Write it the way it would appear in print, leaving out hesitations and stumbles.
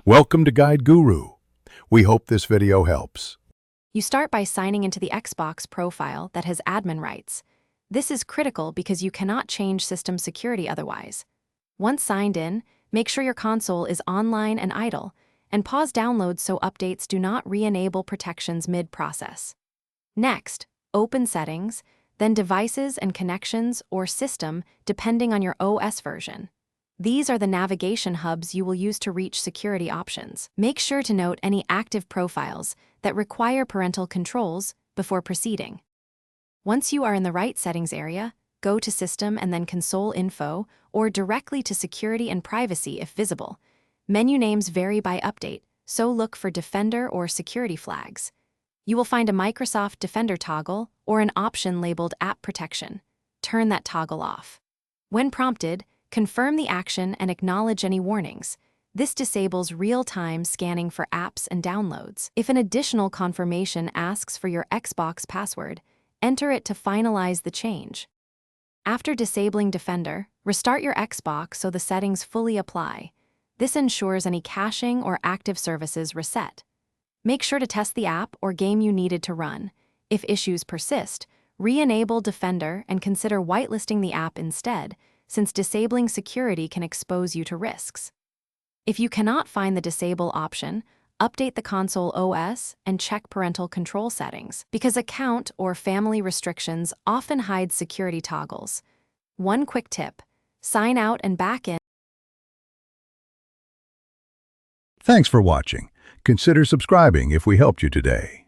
Welcome to Guide Guru. We hope this video helps. You start by signing into the Xbox profile that has admin rights. This is critical because you cannot change system security otherwise. Once signed in, make sure your console is online and idle, and pause downloads so updates do not re-enable protections mid-process. Next, open Settings, then Devices and Connections or System, depending on your OS version. These are the navigation hubs you will use to reach security options. Make sure to note any active profiles that require parental controls before proceeding. Once you are in the right settings area, go to System and then Console Info, or directly to Security and Privacy if visible. Menu names vary by update, so look for Defender or Security flags. You will find a Microsoft Defender toggle or an option labeled App Protection. Turn that toggle off. When prompted, confirm the action and acknowledge any warnings. This disables real-time scanning for apps and downloads. If an additional confirmation asks for your Xbox password, enter it to finalize the change. After disabling Defender, restart your Xbox so the settings fully apply. This ensures any caching or active services reset. Make sure to test the app or game you needed to run. If issues persist, re-enable Defender and consider whitelisting the app instead, since disabling security can expose you to risks. If you cannot find the disable option, update the console OS and check parental control settings, because account or family restrictions often hide security toggles. One quick tip: sign out and back in. Thanks for watching. Consider subscribing if we helped you today.